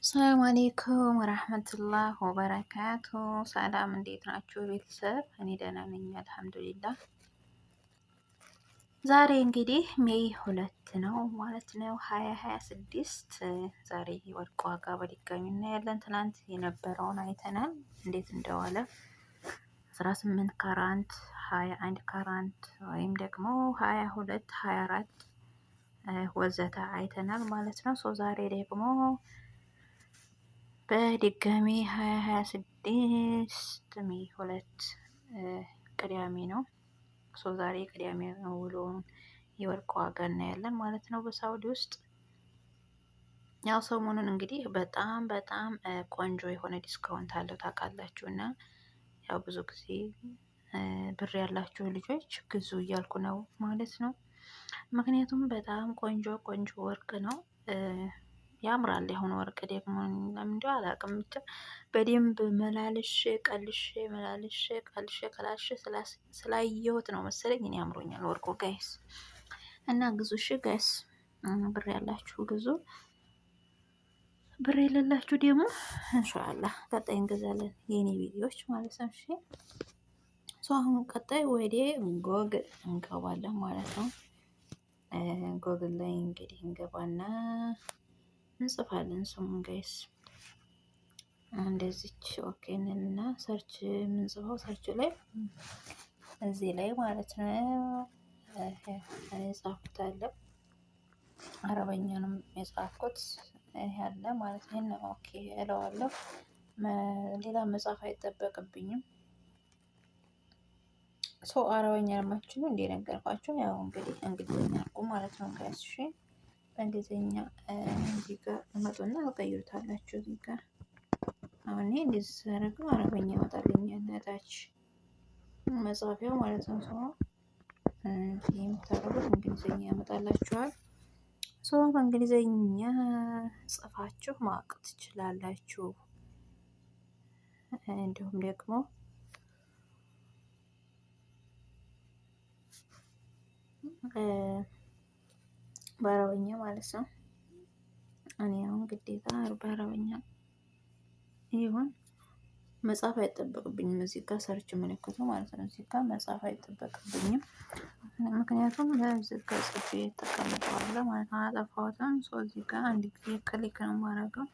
ሰላም አሌይኩም ወራህመቱላህ ወበረካቱ። ሰላም እንዴት ናችሁ ቤተሰብ? እኔ ደህና ነኝ አልሐምዱሊላህ። ዛሬ እንግዲህ ሜይ 2 ነው ማለት ነው 2026። ዛሬ የወርቅ ዋጋ በድጋሚ እናያለን። ትናንት የነበረውን አይተናል እንዴት እንደዋለ 18 ካራንት፣ 21 ካራንት ወይም ደግሞ 22፣ 24 ወዘተ አይተናል ማለት ነው። ዛሬ ደግሞ በድጋሚ 2026 ሜይ 2 ቅዳሜ ነው። ዛሬ ቅዳሜ ውሎውን የወርቅ ዋጋ እናያለን ማለት ነው በሳውዲ ውስጥ። ያው ሰሞኑን እንግዲህ በጣም ቆንጆ የሆነ ዲስካውንት አለው ታውቃላችሁ። እና ያው ብዙ ጊዜ ብር ያላችሁ ልጆች ግዙ እያልኩ ነው ማለት ነው። ምክንያቱም በጣም ቆንጆ ወርቅ ነው። ያምራል። የሆነ ወርቅ ደግሞ ለምን እንደው አላውቅም፣ ብቻ በደንብ መላልሼ ቀልሼ ስላየሁት ነው መሰለኝ እኔ አምሮኛል ወርቁ ጋይስ። እና ግዙ እሺ ጋይስ፣ ብር ያላችሁ ግዙ፣ ብር የሌላችሁ ደግሞ ኢንሻአላህ ቀጣይ እንገዛለን የኔ ቪዲዮዎች ማለት ነው። እሺ አሁን ቀጣይ ወደ ጎግል እንገባለን ማለት ነው። ጎግል ላይ እንግዲህ እንገባና እንጽፋለን ስሙን ጋይስ። እንደዚች ኦኬ እንልና ሰርች የምንጽፈው ሰርች ላይ እዚህ ላይ ማለት ነው። እኔ ጻፍኩት አለ አረበኛንም የጻፍኩት ያለ ማለት ይሄን ኦኬ እለዋለሁ። ሌላ መጻፍ አይጠበቅብኝም። አረበኛ ለማትችሉ እንደነገርኳችሁ ያው እንግዲህ እንግሊዝኛ አድርጉ ማለት ነው ጋይስ። እሺ በእንግሊዝኛ እዚህ ጋር መጡና ትቀይሩታላችሁ። እዚህ ጋር አሁን ይሄ እንደዚህ ሳደርገው አረበኛ ያመጣልኛል ታች መጻፊያው ማለት ነው። የምታደርጉት እንግሊዝኛ ያመጣላችኋል። በእንግሊዝኛ ጽፋችሁ ማወቅ ትችላላችሁ። እንዲሁም ደግሞ በአረበኛ ማለት ነው። እኔ አሁን ግዴታ በአረበኛ ይሁን መጻፍ አይጠበቅብኝም። እዚህ ጋር ሰርች ምልክቱ ማለት ነው። እዚህ ጋር መጻፍ አይጠበቅብኝም፣ ምክንያቱም እዚህ ጋር ጽፌ ተቀምጠዋለሁ ማለት ነው። አላጠፋሁትም። እዚህ ጋር አንድ ጊዜ ክሊክ ነው የማደርገው።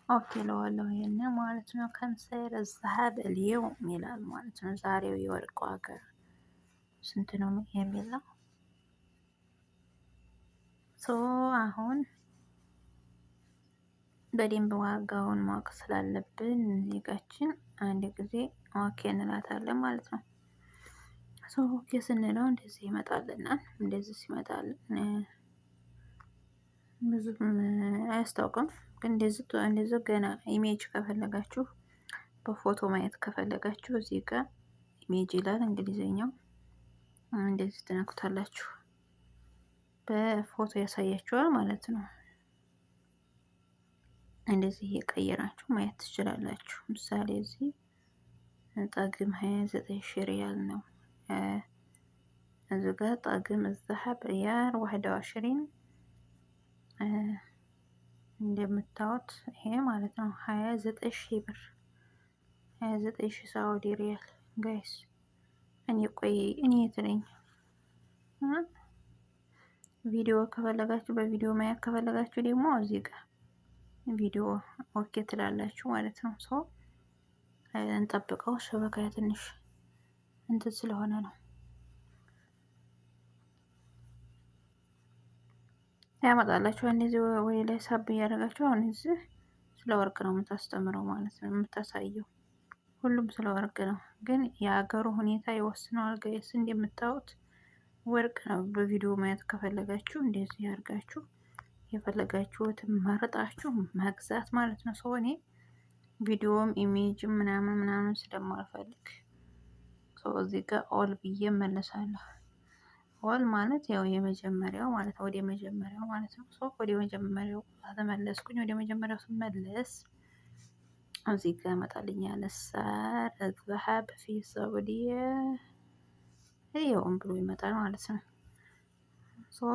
ኦኬ እለዋለሁ። ይሄን ማለት ነው ከንሰይር ዘሀብ ልየውም ይላል ማለት ነው። ዛሬው የወርቅ ዋጋ ስንት ነው የሚለው አሁን በደንብ ዋጋውን ማወቅ ስላለብን ዜጋችን አንድ ጊዜ ኦኬ እንላታለን ማለት ነው። ኦኬ ስንለው እንደዚህ ይመጣልናል። እንደዚህ ሲመጣልን ብዙ አያስታውቅም፣ ግን እንደዚህ ገና ኢሜጅ ከፈለጋችሁ በፎቶ ማየት ከፈለጋችሁ እዚህ ጋር ኢሜጅ ይላል እንግሊዘኛው። እንደዚህ ትነኩታላችሁ፣ በፎቶ ያሳያችኋል ማለት ነው። እንደዚህ እየቀየራችሁ ማየት ትችላላችሁ። ምሳሌ እዚህ ጠግም 29 ሺህ ሪያል ነው። እዚህ ጋር ጠግም الذهب ريال 21 እንደምታዩት ይሄ ማለት ነው 29 ሺህ ብር፣ 29 ሺህ ሳውዲ ሪያል ጋይስ። እኔ የት ነኝ? ቪዲዮ ከፈለጋችሁ በቪዲዮ ማየት ከፈለጋችሁ ደግሞ እዚህ ጋር ቪዲዮ ኦኬ ትላላችሁ ማለት ነው። እንጠብቀው፣ ሸበካ ትንሽ እንትን ስለሆነ ነው ያመጣላችሁ። እንደዚህ ወይ ላይ ሳብ እያደረጋችሁ አሁን እዚህ ስለ ወርቅ ነው የምታስተምረው ማለት ነው የምታሳየው። ሁሉም ስለ ወርቅ ነው፣ ግን የሀገሩ ሁኔታ ይወስነዋል ጋይስ። እንደምታዩት ወርቅ ነው። በቪዲዮ ማየት ከፈለጋችሁ እንደዚህ ያርጋችሁ የፈለጋችሁትን መርጣችሁ መግዛት ማለት ነው። እኔ ቪዲዮም ኢሜጅም ምናምን ስለማልፈልግ እዚህ ጋር ኦል ብዬ እመለሳለሁ። ኦል ማለት ያው የመጀመሪያው ማለት ነው፣ ወደ መጀመሪያው ማለት ነው። ወደ መጀመሪያው ተመለስኩኝ። ወደ መጀመሪያው ስመለስ እዚህ ጋር ያመጣልኛል። ሳር الذهب في السعودية ይኸውም ብሎ ይመጣል ማለት ነው።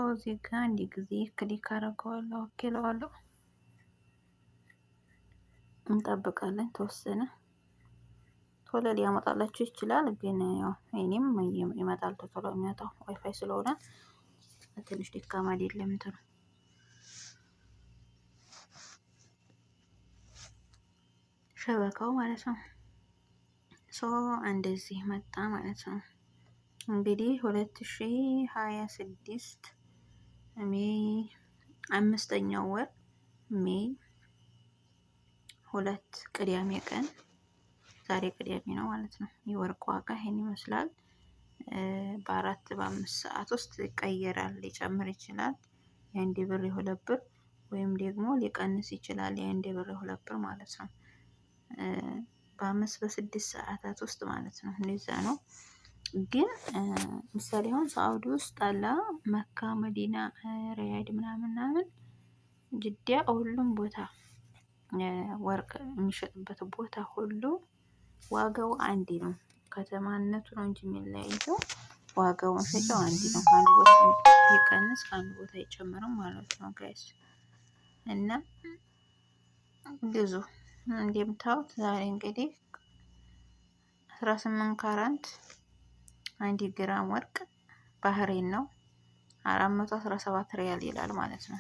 እዚህ ጋር አንድ ጊዜ ክሊክ አደርገዋለሁ፣ ኦኬ እለዋለሁ። እንጠብቃለን ተወሰነ። ቶሎ ሊያመጣላችሁ ይችላል፣ ግን ያው እኔም ይመጣል ቶሎ የሚመጣው ዋይፋይ ስለሆነ ትንሽ ድካም አይደለም እንትኑ ሸበካው ማለት ነው። እንደዚህ መጣ ማለት ነው። እንግዲህ 2026 ሜይ 5ኛው ወር ሜይ 2 ቅዳሜ ቀን ዛሬ ቅዳሜ ነው ማለት ነው። የወርቅ ዋጋ ይሄን ይመስላል። በ4 በ5 ሰዓት ውስጥ ይቀየራል፣ ሊጨምር ይችላል። የአንድ ብር የሁለት ብር ወይም ደግሞ ሊቀንስ ይችላል። የአንድ ብር የሁለት ብር ማለት ነው። በ5 በ6 ሰዓታት ውስጥ ማለት ነው። እንደዛ ነው። ግን ምሳሌ አሁን ሳኡዲ ውስጥ አላ መካ፣ መዲና፣ ሪያድ ምናምን ጅዳ ሁሉም ቦታ ወርቅ የሚሸጥበት ቦታ ሁሉ ዋጋው አንድ ነው። ከተማነቱ ነው እንጂ የሚለያየው ዋጋው መሸጫው አንድ ነው። ከአንድ ቦታ ይቀንስ ከአንድ ቦታ አይጨምርም ማለት ነው ጋይስ። እና ግዙ። እንደምታዩት ዛሬ እንግዲህ 18 ካራንት 1 ግራም ወርቅ ባህሬን ነው 417 ሪያል ይላል ማለት ነው።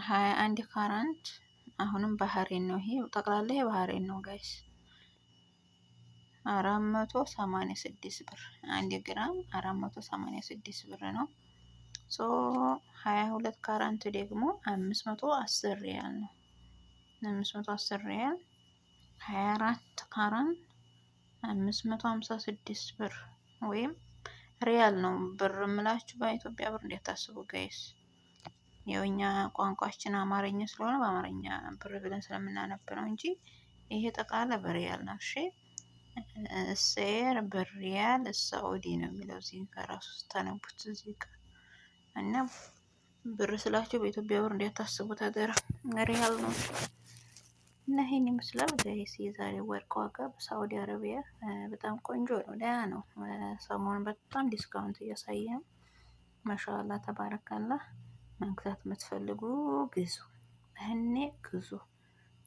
21 ካራንት አሁንም ባህሬን ነው። ይሄ ጠቅላላ የባህሬን ነው ጋይስ። 486 ብር 1 ግራም 486 ብር ነው። 22 ካራንት ደግሞ 510 ሪያል ነው። 510 ሪያል 24 ካራንት 556 ብር ወይም ሪያል ነው። ብር እምላችሁ በኢትዮጵያ ብር እንዲታስቡ ጋይስ። የኛ ቋንቋችን አማርኛ ስለሆነ በአማርኛ ብር ብለን ስለምናነብ ነው እንጂ ይሄ ጠቅላላ በሪያል ነው። እሺ ሴር በሪያል ሳኡዲ ነው የሚለው እዚህ ከራሱ ስታነቡት እዚህ ጋር እና ብር ስላችሁ በኢትዮጵያ ብር እንዲታስቡት አደራ፣ ሪያል ነው። እና ይሄን ይመስላል ጋይስ የዛሬ ወርቅ ዋጋ በሳኡዲ አረቢያ። በጣም ቆንጆ ነው፣ ደህና ነው። ሰሞኑን በጣም ዲስካውንት እያሳየ ነው። ማሻአላ ተባረካላ። መግዛት የምትፈልጉ ግዙ፣ እኔ ግዙ።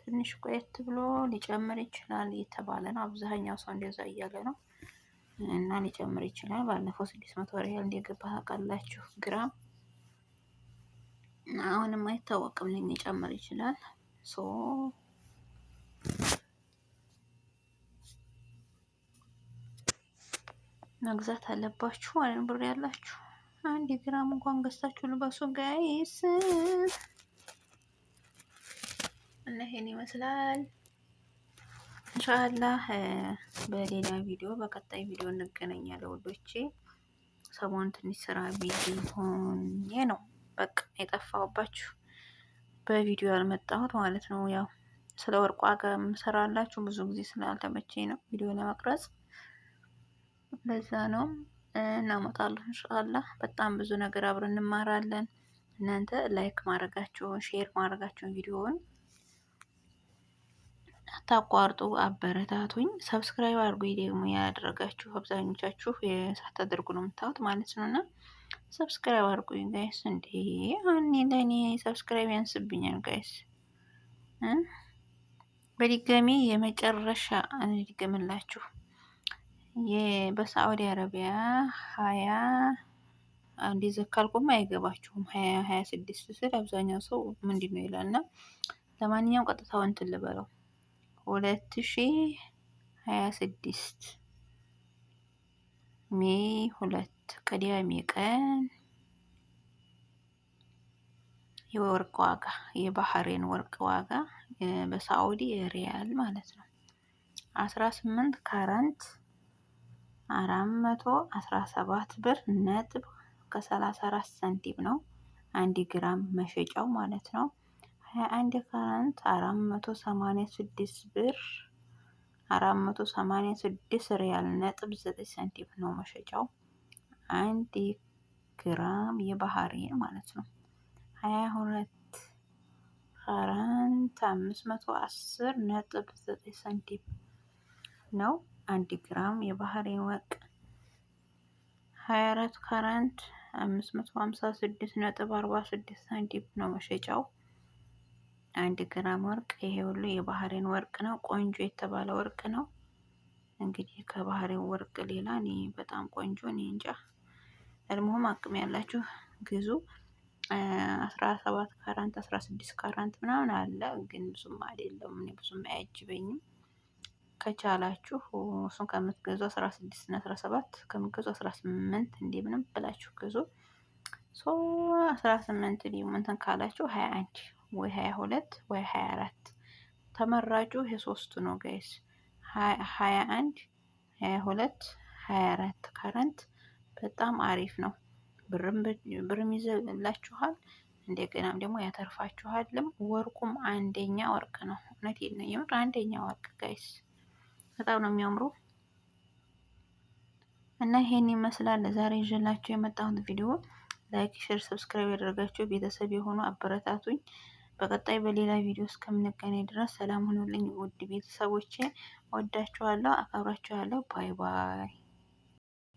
ትንሽ ቆየት ብሎ ሊጨምር ይችላል እየተባለ ነው። አብዛኛው ሰው እንደዛ እያለ ነው እና ሊጨምር ይችላል። ባለፈው 600 ሪያል እንደገባ ታውቃላችሁ ግራም። አሁንም አይታወቅም፣ ሊጨምር ይችላል። መግዛት አለባችሁ ማለት ነው። ብር ያላችሁ 1 ግራም እንኳን ገዝታችሁ ልበሱ ጋይስ። እና ይሄን ይመስላል። ኢንሻአላህ በሌላ ቪዲዮ በቀጣይ ቪዲዮ እንገናኛለን ውዶቼ። ሰሞኑን ትንሽ ስራ ቢዚ ሆኜ ነው በቃ የጠፋሁባችሁ፣ በቪዲዮ ያልመጣሁት ማለት ነው። ያው ስለ ወርቅ ዋጋ የምሰራላችሁ ብዙ ጊዜ ስላልተመቸኝ ነው ቪዲዮ ለመቅረጽ፣ ለዛ ነው። እናመጣለን ኢንሻአላህ። በጣም ብዙ ነገር አብረን እንማራለን። እናንተ ላይክ ማድረጋችሁን ሼር ማድረጋችሁን ቪዲዮውን አታቋርጡ፣ አበረታቱኝ። ሰብስክራይብ አድርጉኝ ደግሞ ያደረጋችሁ አብዛኞቻችሁ ሳታደርጉ ነው የምታዩት ማለት ነው። እና ሰብስክራይብ አድርጉኝ ጋይስ። እንዴ አሁን ለእኔ ሰብስክራይብ ያንስብኛል ጋይስ። በድጋሚ የመጨረሻ እንድገምላችሁ በሳዑዲ አረቢያ 20 እንደዚህ ካልኩማ አይገባችሁም። 26 ስል አብዛኛው ሰው ምንድን ነው ይላል። እና ለማንኛውም ቀጥታው እንትን ልበለው 2026 ሜይ 2 ቅዳሜ ቀን የወርቅ ዋጋ የባህሬን ወርቅ ዋጋ በሳዑዲ ሪያል ማለት ነው 18 ካራንት 417 ብር ነጥብ ከ34 ሳንቲም ነው። 1 ግራም መሸጫው ማለት ነው። 21 ካራንት 486 ብር 486 ሪያል ነጥብ 9 ሳንቲም ነው መሸጫው። 1 ግራም የባህሬን ማለት ነው። 22 ካራንት 510 ነጥብ 9 ሳንቲም ነው 1 ግራም የባህሬን ወርቅ። 24 ካራንት 556 ነጥብ 46 ሳንቲም ነው መሸጫው። 1 ግራም ወርቅ። ይሄ ሁሉ የባህሬን ወርቅ ነው። ቆንጆ የተባለ ወርቅ ነው። እንግዲህ ከባህሬን ወርቅ ሌላ እኔ በጣም ቆንጆ እኔ እንጃ። እልሞም አቅም ያላችሁ ግዙ። 17 ካራንት 16 ካራንት ምናምን አለ፣ ግን ብዙም አይደለም። እኔ ብዙም አያጅበኝም። ከቻላችሁ እሱን ከምትገዙ 16 እና 17 ከምትገዙ 18 እንዴ ምንም ብላችሁ ግዙ። 18 ደግሞ እንትን ካላችሁ 21 ወይ 22 ወይ 24 ተመራጩ የሶስቱ ነው ጋይስ። 21 22 24 ካረንት በጣም አሪፍ ነው። ብርም ይዘላችኋል፣ እንደገናም ደግሞ ያተርፋችኋልም። ወርቁም አንደኛ ወርቅ ነው። እውነቴን ነው፣ የምር አንደኛ ወርቅ ጋይስ። በጣም ነው የሚያምሩ እና ይሄን ይመስላል ዛሬ ይዤላችሁ የመጣሁት ቪዲዮ። ላይክ፣ ሼር፣ ሰብስክራይብ ያደረጋችሁ ቤተሰብ የሆኑ አበረታቱኝ። በቀጣይ በሌላ ቪዲዮ እስከምንገናኝ ድረስ ሰላም ሁኑልኝ ውድ ቤተሰቦቼ። ወዳችኋለሁ፣ አከብራችኋለሁ። ባይ ባይ።